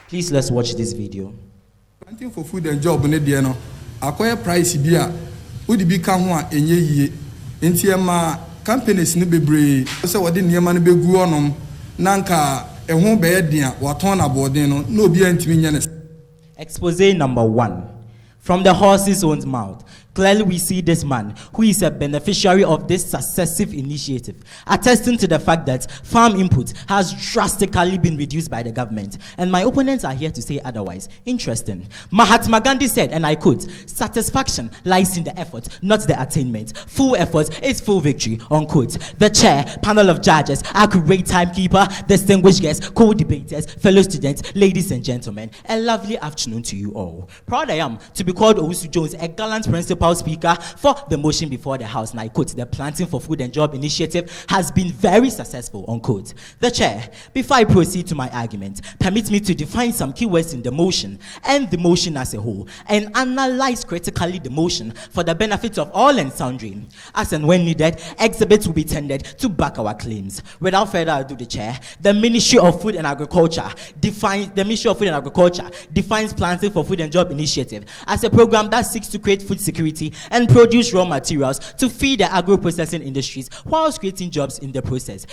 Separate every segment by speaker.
Speaker 1: Please let's watch this video.
Speaker 2: Planting for food and job ne de no acquire price bi a odi bi ka ho a enye yie enti e ma companies ne bebre so wode niema ne begu onom na nka eho be ye den a waton na boden no obi antimi nya ne.
Speaker 1: Expose number 1. From the horse's own mouth, clearly we see this man, who is a beneficiary of this successive initiative, attesting to the fact that farm input has drastically been reduced by the government. And my opponents are here to say otherwise. Interesting. Mahatma Gandhi said, and I quote, "Satisfaction lies in the effort, not the attainment. Full effort is full victory," unquote. The chair, panel of judges, accurate timekeeper, distinguished guests, co-debaters, fellow students, ladies and gentlemen, a lovely afternoon to you all. Proud I am to be called Owusu Jones, a gallant principal speaker for the motion before the House. And I quote, "The Planting for Food and Job initiative has been very successful," unquote. The chair, before I proceed to my argument, permit me to define some keywords in the motion and the motion as a whole, and analyze critically the motion for the benefit of all and sundry. As and when needed, exhibits will be tendered to back our claims. Without further ado, the chair, the Ministry of Food and Agriculture defines Planting for Food and Job initiative as a program that seeks to create food security and produce raw materials to feed the agro-processing industries whilst creating jobs in the process.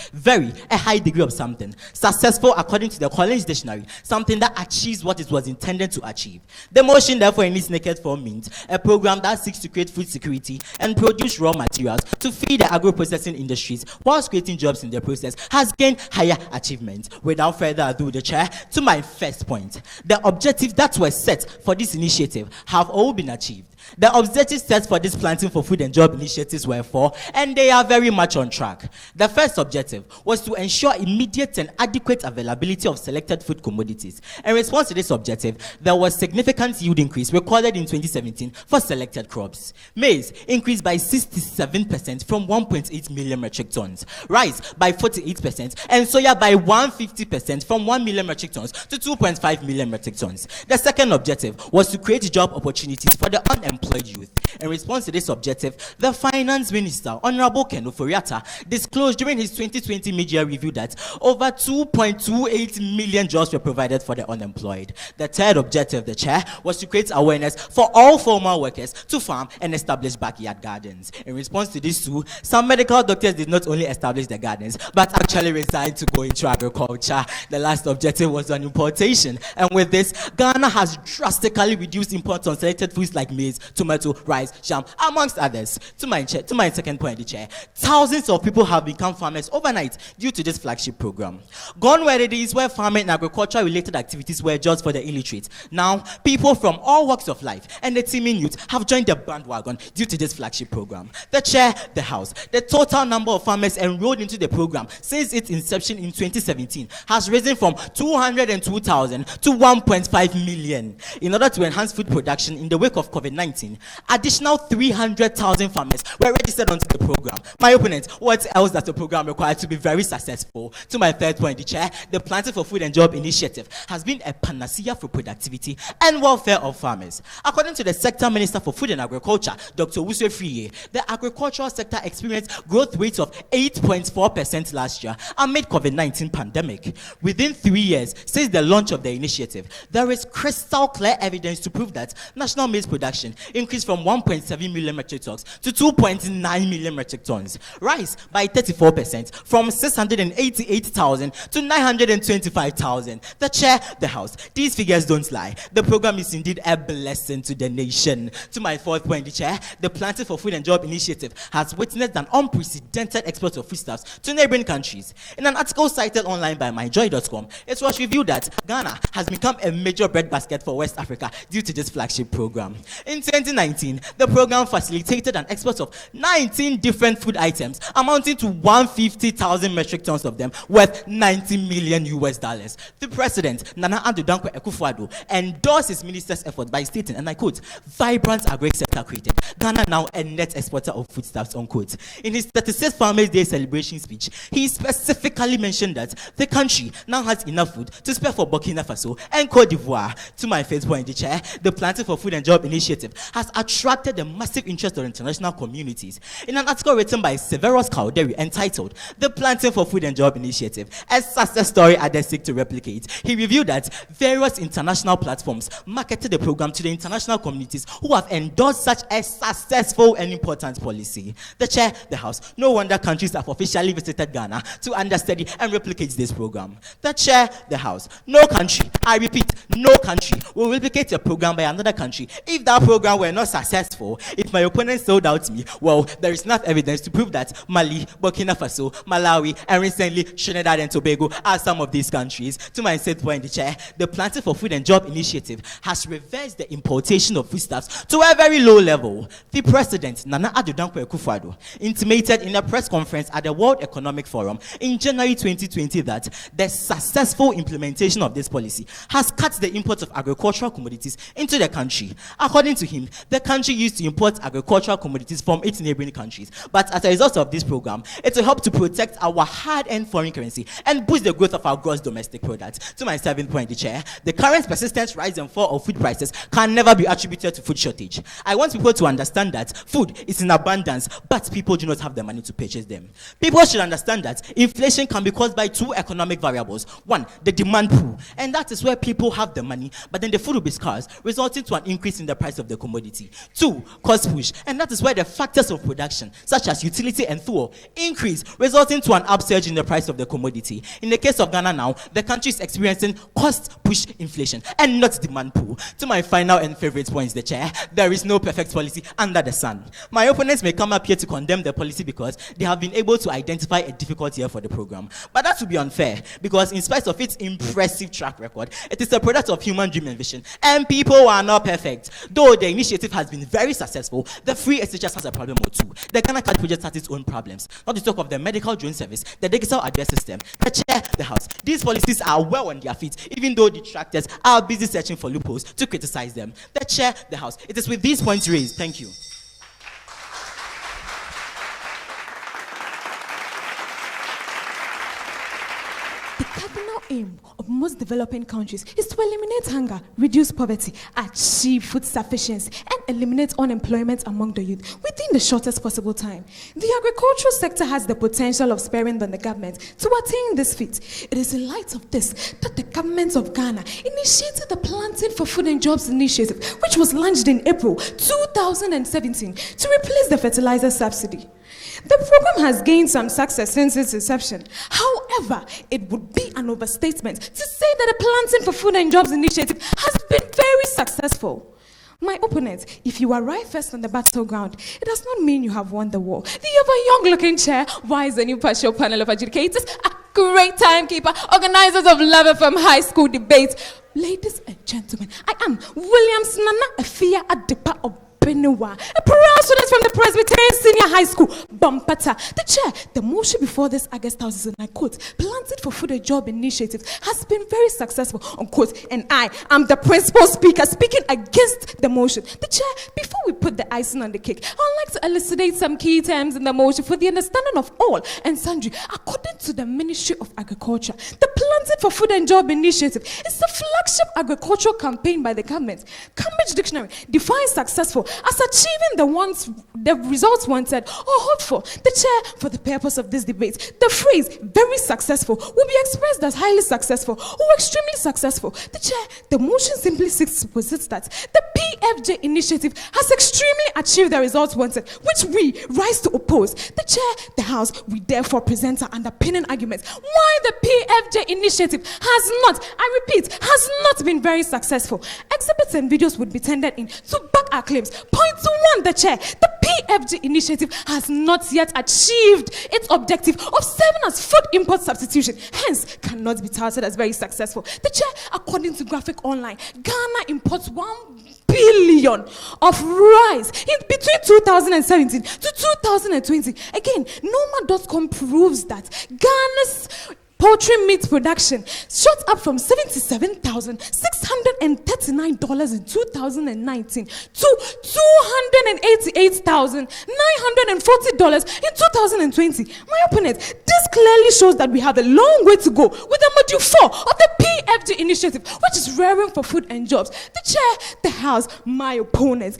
Speaker 1: A high degree of something. Successful according to the Collins Dictionary, something that achieves what it was intended to achieve. The motion therefore in its naked form means a program that seeks to create food security and produce raw materials to feed the agro-processing industries whilst creating jobs in the process has gained higher achievement. Without further ado, the chair, to my first point. The objectives that were set for this initiative have all been achieved. The objectives set for this Planting for Food and Job initiatives were 4, and they are very much on track. The first objective was to ensure immediate and adequate availability of selected food commodities. In response to this objective, there was significant yield increase recorded in 2017 for selected crops. Maize increased by 67% from 1.8 million metric tons, rice by 48%, and soya by 150% from 1 million metric tons to 2.5 million metric tons. The second objective was to create job opportunities for the unemployed youth. In response to this objective, the Finance Minister, Honorable Ken Oforiatta, disclosed during his 2020 media review that over 2.28 million jobs were provided for the unemployed. The third objective, the chair, was to create awareness for all formal workers to farm and establish backyard gardens. In response to this too, some medical doctors did not only establish the gardens, but actually resigned to go into agriculture. The last objective was on importation, and with this, Ghana has drastically reduced imports on selected foods like maize, tomato, rice, jam, amongst others. To my second point, the chair, thousands of people have become farmers overnight due to this flagship program. Gone were the days where farming and agriculture related activities were just for the illiterate. Now, people from all walks of life and the teeming youth have joined the bandwagon due to this flagship program. The chair, the House, the total number of farmers enrolled into the program since its inception in 2017 has risen from 202,000 to 1.5 million. In order to enhance food production in the wake of COVID-19, additional 300,000 farmers were registered onto the program. My opponent, what else does the program require to be very successful? To my third point, the chair, the Planting for Food and Job initiative has been a panacea for productivity and welfare of farmers. According to the Sector Minister for Food and Agriculture, Dr. Owusu Friye, the agricultural sector experienced growth rates of 8.4% last year amid COVID-19 pandemic. Within 3 years since the launch of the initiative, there is crystal clear evidence to prove that national maize production increased from 1.7 million metric tons to 2.9 million metric tons. Rice by 34% from 688,000 to 925,000. The chair, the House. These figures don't lie. The program is indeed a blessing to the nation. To my fourth point, the chair, the Planting for Food and Job initiative has witnessed an unprecedented export of foodstuffs to neighboring countries. In an article cited online by myjoy.com, it was revealed that Ghana has become a major breadbasket for West Africa due to this flagship program. In 2019, the program facilitated an export of 19 different food items amounting to 150,000 metric tons of them worth $90 million. The president, Nana Addo Dankwa Akufo-Addo, endorsed his minister's effort by stating, and I quote, "Vibrant agri-sector created. Ghana now a net exporter of foodstuffs," unquote. In his 36th Farmers' Day celebration speech, he specifically mentioned that the country now has enough food to spare for Burkina Faso and Cote d'Ivoire. To my first point, the chair, the Planting for Food and Job initiative initiative has attracted the massive interest of international communities. In an article written by Severus Calderi entitled The Planting for Food and Job Initiative, a success story others seek to replicate, he revealed that various international platforms marketed the program to the international communities who have endorsed such a successful and important policy. The chair, the House, no wonder countries have officially visited Ghana to understudy and replicate this program. The chair, the House, no country, I repeat, no country will replicate a program by another country if that program were not successful. If my opponent still doubts me, well, there is enough evidence to prove that Mali, Burkina Faso, Malawi, and recently Trinidad and Tobago are some of these countries. To my said point, the chair, the Planting for Food and Job Initiative has reversed the importation of foodstuffs to a very low level. The President, Nana Addo Dankwa Akufo-Addo, intimated in a press conference at the World Economic Forum in January 2020 that the successful implementation of this policy has cut the import of agricultural commodities into the country. According to him, the country used to import agricultural commodities from its neighboring countries, but as a result of this program, it will help to protect our hard-earned foreign currency and boost the growth of our gross domestic product. To my 7th point, the chair, the current persistent rise and fall of food prices can never be attributed to food shortage. I want people to understand that food is in abundance, but people do not have the money to purchase them. People should understand that inflation can be caused by two economic variables. One, the demand pool, and that is where people have the money, but then the food will be scarce, resulting to an increase in the price of the commodity. Two, cost push, and that is where the factors of production, such as utility and fuel, increase, resulting to an upsurge in the price of the commodity. In the case of Ghana now, the country is experiencing cost push inflation and not demand pool. To my final and favorite points, the chair, there is no perfect policy under the sun. My opponents may come up here to condemn the policy because they have been able to identify a difficult year for the program. But that would be unfair because in spite of its impressive track record, it is a product of human dream and vision, and people are not perfect. Though the initiative has been very successful, the free SHS has a problem or two. The Ghana Card project has its own problems, not to talk of the medical drone service, the digital address system, the chair, the House. These policies are well on their feet, even though detractors are busy searching for loopholes to criticize them. The chair, the House. It is with these points raised. Thank you.
Speaker 3: The cardinal aim of most developing countries is to eliminate hunger, reduce poverty, achieve food sufficiency, and eliminate unemployment among the youth within the shortest possible time. The agricultural sector has the potential of sparing on the government to attain this feat. It is in light of this that the government of Ghana initiated the Planting for Food and Jobs Initiative, which was launched in April 2017 to replace the fertilizer subsidy. The program has gained some success since its inception. However, it would be an overstatement to say that the Planting for Food and Jobs Initiative has been very successful. My opponent, if you arrive first on the battleground, it does not mean you have won the war. The ever young-looking chair, wise and impartial panel of adjudicators, a great timekeeper, organizers of Luv FM high school debates. Ladies and gentlemen, I am Williams Nana Afia Adepa of Benoit, a proud student from the Presbyterian Senior High School, Bompata. The chair, the motion before this August House is, and I quote, Planted for Food and Job Initiative has been very successful, unquote, and I am the principal speaker speaking against the motion. The chair, before we put the icing on the cake, I'd like to elucidate some key terms in the motion for the understanding of all and sundry. According to the Ministry of Agriculture, the Planted for Food and Job Initiative is the flagship agricultural campaign by the government. Cambridge Dictionary defines successful as achieving the results wanted or hoped for. The chair, for the purpose of this debate, the phrase very successful will be expressed as highly successful or extremely successful. The chair, the motion simply seeks to posit that the PFJ initiative has extremely achieved the results wanted, which we rise to oppose. The chair, the House, we therefore present our underpinning arguments why the PFJ initiative has not, I repeat, has not been very successful. Exhibits and videos would be tendered in to back our claims. Point to one, the chair. The PFG initiative has not yet achieved its objective of serving as food import substitution, hence cannot be touted as very successful. The chair, according to Graphic Online, Ghana imports 1 billion of rice in between 2017 to 2020. Again, Noma.com proves that Ghana's poultry meat production shot up from $77,639 in 2019 to $288,940 in 2020. My opponent, this clearly shows that we have a long way to go with the Module 4 of the PFG initiative, which is rearing for food and jobs. The chair, the house, my opponent.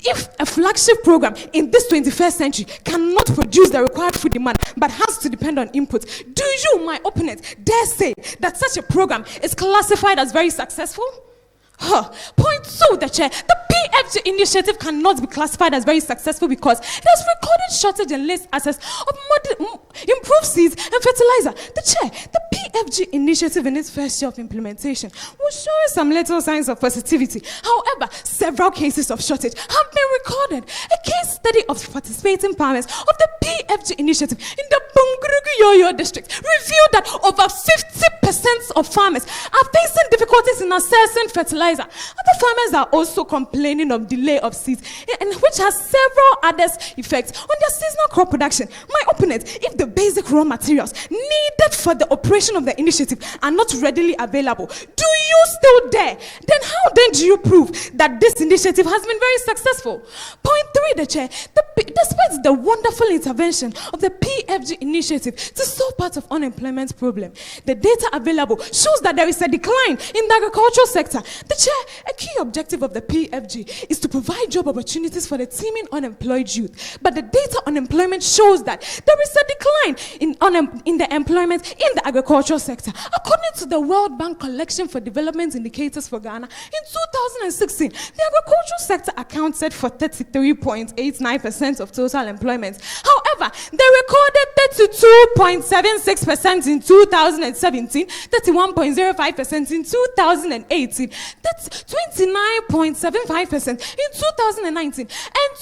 Speaker 3: If a flagship program in this 21st century cannot produce the required food demand but has to depend on input, do you, my opponent, dare say that such a program is classified as very successful? Point 2, the chair. The PFG initiative cannot be classified as very successful because it has recorded shortage and less access of improved seeds and fertilizer. The chair, the PFG initiative in its first year of implementation was showing some little signs of positivity. However, several cases of shortage have been recorded. A case study of participating farmers of the PFG initiative in the Bungurugu district revealed that over 50% of farmers are facing difficulties in accessing fertilizer. Other farmers are also complaining of delay of seeds, and which has several other effects on their seasonal crop production. My opponent, if the basic raw materials needed for the operation of the initiative are not readily available, do you still dare? Then how then do you prove that this initiative has been very successful? Point 3, the chair. Despite the wonderful intervention of the PFG initiative to solve part of unemployment problem, the data available shows that there is a decline in the agricultural sector. The chair, a key objective of the PFG is to provide job opportunities for the teeming unemployed youth. But the data on employment shows that there is a decline in the employment in the agricultural sector. According to the World Bank Collection for Development Indicators for Ghana, in 2016, the agricultural sector accounted for 33.89% of total employment. However, they recorded 32.76% in 2017, 31.05% in 2018, that's 29.75% in 2019, and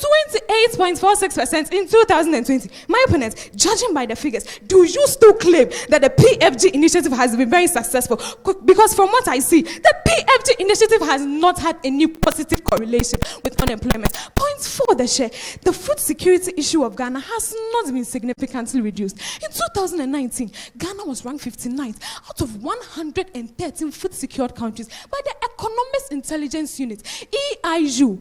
Speaker 3: 28.46% in 2020. My opponent, judging by the figures, do you still claim that the PFG initiative has been very successful? Because from what I see, the PFG initiative has not had any positive correlation with unemployment. Point 4, the share. The food security issue of Ghana has not been significantly reduced. In 2019, Ghana was ranked 59th out of 113 food secured countries by the Economics Intelligence Unit, EIU.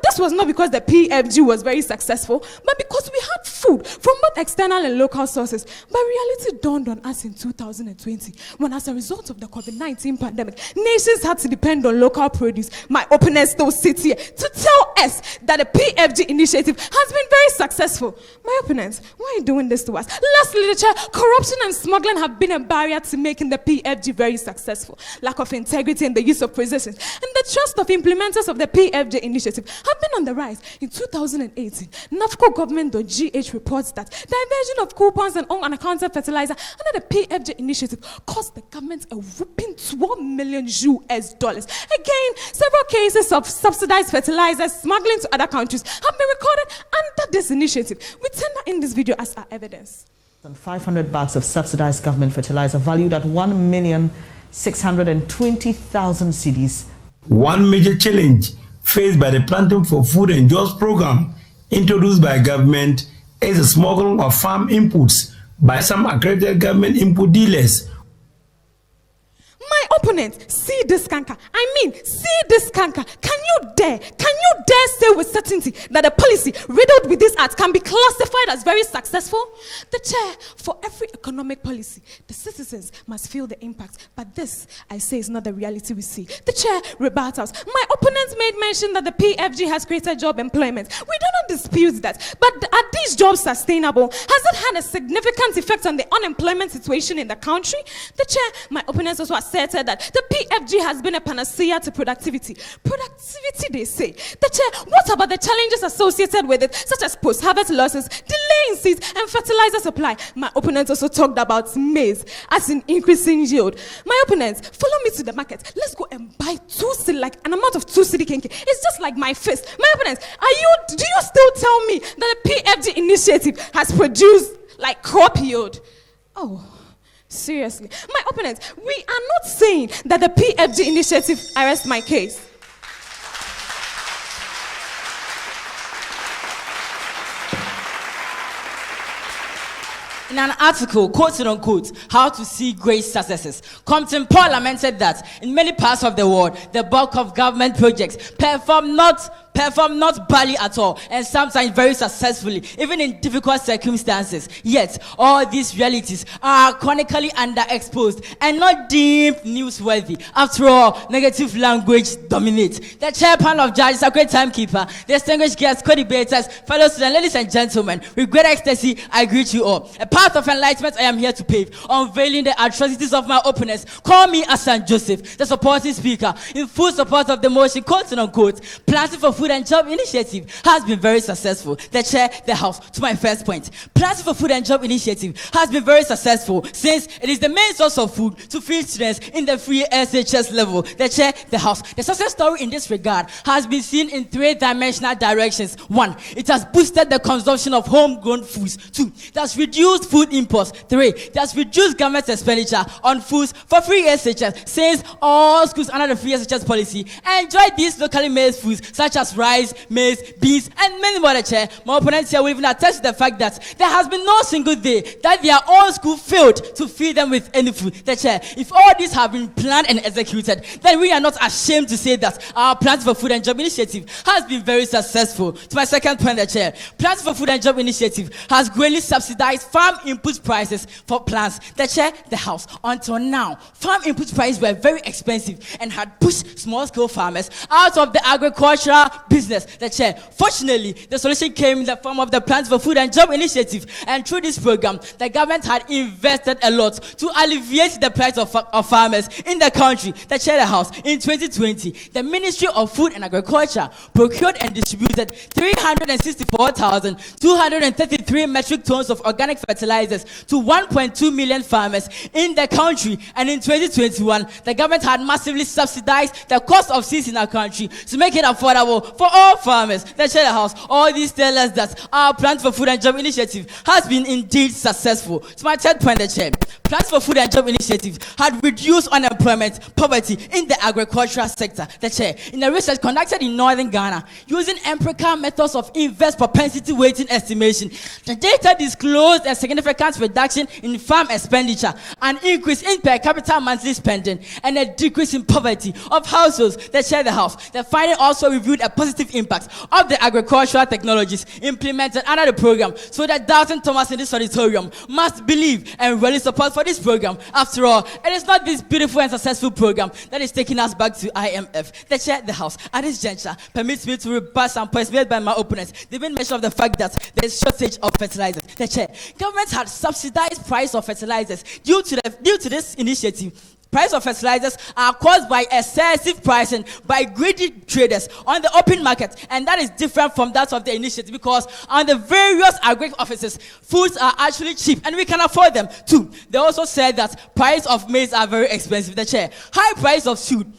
Speaker 3: This was not because the PFG was very successful, but because we had food from both external and local sources. But reality dawned on us in 2020, when as a result of the COVID-19 pandemic, nations had to depend on local produce. My opponents still sit here to tell us that the PFG initiative has been very successful. My opponents, why are you doing this to us? Lastly, the chair, corruption and smuggling have been a barrier to making the PFG very successful. Lack of integrity in the use of positions and the trust of implementers of the PFG initiative have been on the rise. In 2018, NAFCO government.gh reports that diversion of coupons and unaccounted fertilizer under the PFG initiative cost the government a whopping $12 million. Again, several cases of subsidized fertilizers smuggling to other countries have been recorded under this initiative. We tender in this video as our evidence.
Speaker 4: 500 bags of subsidized government fertilizer valued at 1,620,000 cedis.
Speaker 5: One major challenge faced by the Planting for Food and Jobs program introduced by government is the smuggling of farm inputs by some accredited government input dealers.
Speaker 3: My opponent, see this canker. See this canker. Can you dare say with certainty that a policy riddled with this act can be classified as very successful? The chair, for every economic policy, the citizens must feel the impact. But this, I say, is not the reality we see. The chair, rebuttals. My opponent made mention that the PFG has created job employment. We do not dispute that. But are these jobs sustainable? Has it had a significant effect on the unemployment situation in the country? The chair, my opponents also asserted that the PFG has been a panacea to productivity. Productivity, they say. The chair, what about the challenges associated with it, such as post-harvest losses, delay in seeds, and fertilizer supply? My opponents also talked about maize as in increasing yield. My opponents, follow me to the market. Let's go and buy 2 cedi, like an amount of 2 cedi kenke. It's just like my fist. My opponents, do you still tell me that the PFG initiative has produced like crop yield? Oh. Seriously. My opponents, we are not saying that the PFG initiative, I rest my case.
Speaker 1: In an article, quote unquote, How to See Great Successes, Compton lamented that in many parts of the world, the bulk of government projects perform not badly at all, and sometimes very successfully, even in difficult circumstances. Yet, all these realities are chronically underexposed and not deemed newsworthy. After all, negative language dominates. The chairman of judges, a great timekeeper, distinguished guests, co-debaters, fellow students, ladies and gentlemen, with great ecstasy, I greet you all. A path of enlightenment I am here to pave, unveiling the atrocities of my opponents. Call me St. Joseph, the supporting speaker, in full support of the motion, quote unquote, Planting for Food and Job initiative has been very successful. The chair, the house. To my first point, Planting for Food and Job initiative has been very successful since it is the main source of food to feed students in the free SHS level. The chair, the house. The success story in this regard has been seen in three-dimensional directions. 1, it has boosted the consumption of homegrown foods. 2, it has reduced food imports. 3, it has reduced government expenditure on foods for free SHS, since all schools under the free SHS policy enjoy these locally made foods such as rice, maize, beans, and many more. Chair, my opponents here will even attest to the fact that there has been no single day that their own school failed to feed them with any food. The chair, if all these have been planned and executed, then we are not ashamed to say that our Planting for Food and Job initiative has been very successful. To my second point, the chair, Planting for Food and Job initiative has greatly subsidized farm input prices for plants. The chair, the house. Until now, farm input prices were very expensive and had pushed small-scale farmers out of the agricultural business. The chair, fortunately, the solution came in the form of the Planting for Food and Job initiative, and through this program, the government had invested a lot to alleviate the price of farmers in the country. The chair, the house. In 2020, the Ministry of Food and Agriculture procured and distributed 364,233 metric tons of organic fertilizers to 1.2 million farmers in the country. And in 2021, the government had massively subsidized the cost of seeds in our country to make it affordable for all farmers. The chair, the house. All these tell us that our Planting for Food and Job initiative has been indeed successful. To my third point, the chair, Planting for Food and Job initiative had reduced unemployment, poverty in the agricultural sector. The chair, in a research conducted in northern Ghana using empirical methods of inverse propensity weighting estimation, the data disclosed a significant reduction in farm expenditure, an increase in per capita monthly spending, and a decrease in poverty of households. The chair, the house. The finding also reviewed a positive impact of the agricultural technologies implemented under the program, so that Dalton Thomas in this auditorium must believe and really support for this program. After all, it is not this beautiful and successful program that is taking us back to IMF. The chair, the house. At this juncture, permits me to rebut some points made by my opponents. They've been mention of the fact that there is shortage of fertilizers. The chair, government had subsidized price of fertilizers due to this initiative. Price of fertilizers are caused by excessive pricing by greedy traders on the open market, and that is different from that of the initiative, because on the various agri offices, foods are actually cheap and we can afford them too. They also said that price of maize are very expensive. The chair, high price of food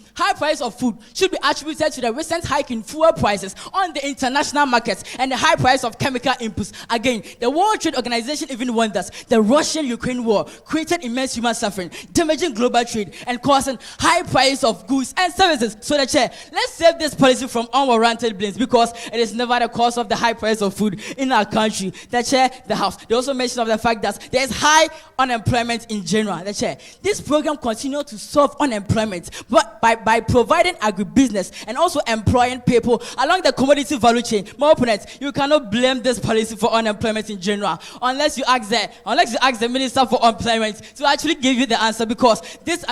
Speaker 1: should be attributed to the recent hike in fuel prices on the international markets and the high price of chemical inputs. Again, the World Trade Organization even wonders the Russian-Ukraine war created immense human suffering, damaging global trade and causing high price of goods and services. So the chair, let's save this policy from unwarranted blames, because it is never the cause of the high price of food in our country. The chair, the house. They also mentioned of the fact that there is high unemployment in general. The chair, this program continues to solve unemployment, but by providing agribusiness and also employing people along the commodity value chain. My opponents, you cannot blame this policy for unemployment in general unless you ask the Minister for Employment to actually give you the answer, because this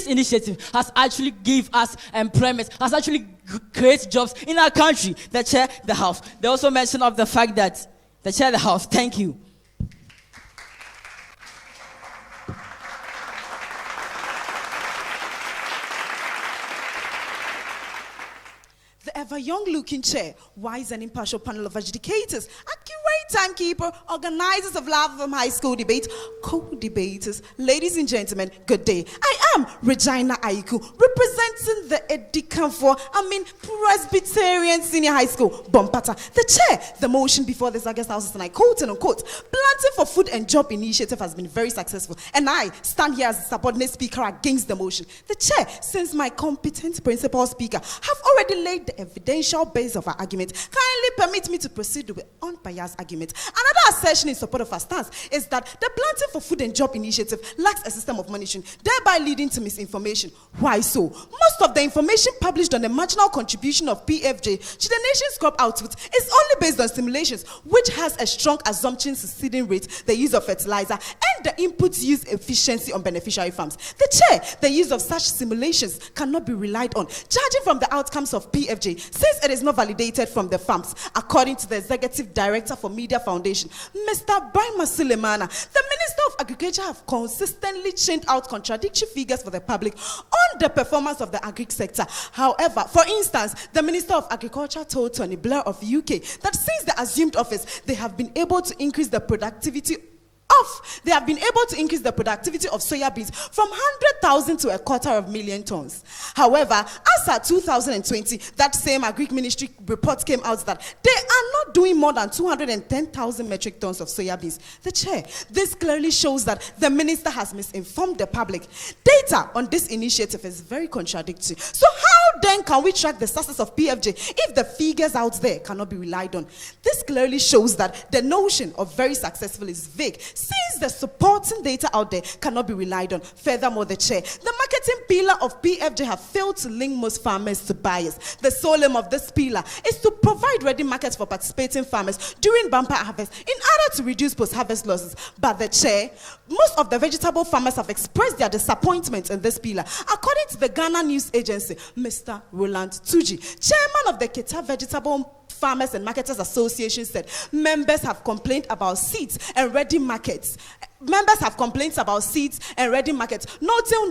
Speaker 1: initiative has actually give us employment, has actually created jobs in our country. The chair, the house. They also mentioned of the fact that the chair, the house. Thank you.
Speaker 6: The ever-young-looking chair, wise and impartial panel of adjudicators, accurate timekeeper, organizers of Luv FM High School debate, co-debaters, ladies and gentlemen, good day. I I'm Regina Aiku, representing the Edikanfo, Presbyterian Senior High School, Bompata. The chair, the motion before this August House, and I quote and unquote, Planting for Food and Job initiative has been very successful, and I stand here as a subordinate speaker against the motion. The chair, since my competent principal speaker have already laid the evidential base of our argument, kindly permit me to proceed with unbiased argument. Another assertion in support of our stance is that the Planting for Food and Job initiative lacks a system of monitoring, thereby leading to misinformation. Why so? Most of the information published on the marginal contribution of PFJ to the nation's crop output is only based on simulations, which has a strong assumption succeeding rate, the use of fertilizer, and the input use efficiency on beneficiary farms. The chair, the use of such simulations cannot be relied on, judging from the outcomes of PFJ, since it is not validated from the farms, according to the Executive Director for Media Foundation, Mr. Brahma Sulemana. The Minister of Agriculture have consistently churned out contradictory figures for the public on the performance of the agri sector. However, for instance, the Minister of Agriculture told Tony Blair of UK that since the assumed office, they have been able to increase the productivity of soya beans from 100,000 to 250,000 tons. However, as at 2020, that same Agri Ministry report came out that they are not doing more than 210,000 metric tons of soya beans. The chair, this clearly shows that the minister has misinformed the public. Data on this initiative is very contradictory. So how then can we track the success of PFJ if the figures out there cannot be relied on? This clearly shows that the notion of very successful is vague, since the supporting data out there cannot be relied on. Furthermore, the chair, the marketing pillar of PFJ have failed to link most farmers to buyers. The sole aim of this pillar is to provide ready markets for participating farmers during bumper harvest in order to reduce post-harvest losses. But the chair, most of the vegetable farmers have expressed their disappointment in this pillar. According to the Ghana News Agency, Mr. Roland Tuji, chairman of the Kita Vegetable Farmers and Marketers Association, said members have complained about seeds and ready markets. Noting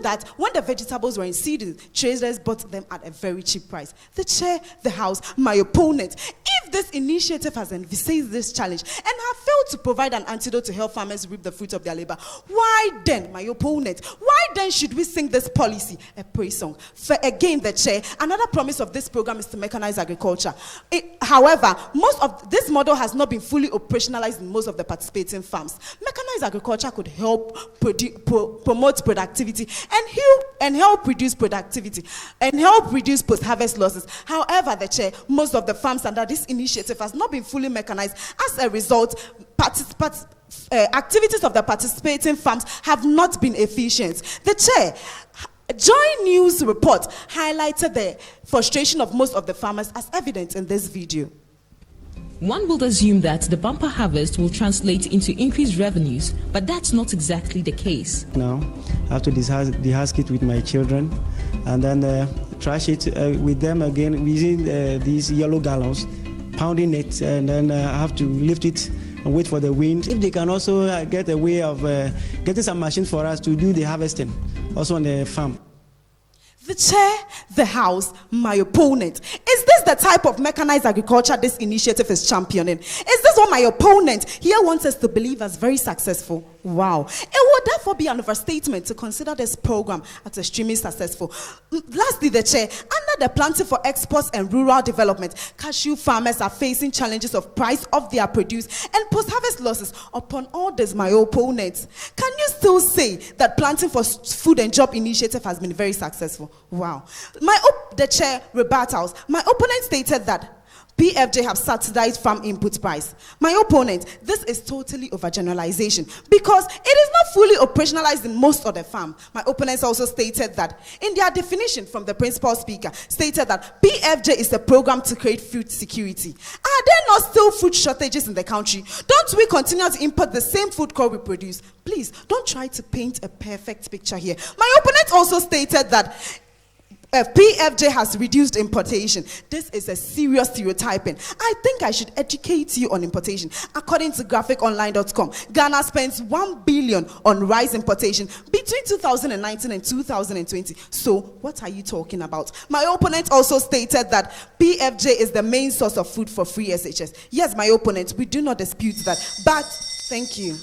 Speaker 6: that when the vegetables were in season, traders bought them at a very cheap price. The chair, the House, my opponent, if this initiative has envisaged this challenge and have failed to provide an antidote to help farmers reap the fruit of their labor, why then, my opponent, why then should we sing this policy a praise song? For again, the chair, another promise of this program is to mechanize agriculture. However, most of this model has not been fully operationalized in most of the participating farms. Mechanized agriculture could help promote productivity and help reduce post-harvest losses. However, the chair, most of the farms under this initiative has not been fully mechanized. As a result, activities of the participating farms have not been efficient. The chair, Joy News report highlighted the frustration of most of the farmers as evident in this video.
Speaker 7: One will assume that the bumper harvest will translate into increased revenues, but that's not exactly the case.
Speaker 8: Now, I have to dehusk it with my children and then trash it with them again using these yellow gallons, pounding it, and then I have to lift it and wait for the wind. If they can also get a way of getting some machines for us to do the harvesting, also on the farm.
Speaker 6: The chair, the House, my opponent. Is this the type of mechanized agriculture this initiative is championing? Is this what my opponent here wants us to believe as very successful? Wow. It would therefore be an overstatement to consider this program as extremely successful. Lastly, the chair, under the Planting for Exports and Rural Development, cashew farmers are facing challenges of price of their produce and post-harvest losses. Upon all this, my opponent, can you still say that Planting for Food and Job initiative has been very successful? Wow. The chair rebuttals. My opponent stated that PFJ have subsidized farm input price. My opponent, this is totally overgeneralization because it is not fully operationalized in most of the farm. My opponents also stated that in their definition from the principal speaker, stated that PFJ is a program to create food security. Are there not still food shortages in the country? Don't we continue to import the same food crop we produce? Please, don't try to paint a perfect picture here. My opponent also stated that PFJ has reduced importation. This is a serious stereotyping. I think I should educate you on importation. According to graphiconline.com, Ghana spends 1 billion on rice importation between 2019 and 2020. So what are you talking about? My opponent also stated that PFJ is the main source of food for free SHS. Yes, my opponent, we do not dispute that. But thank you.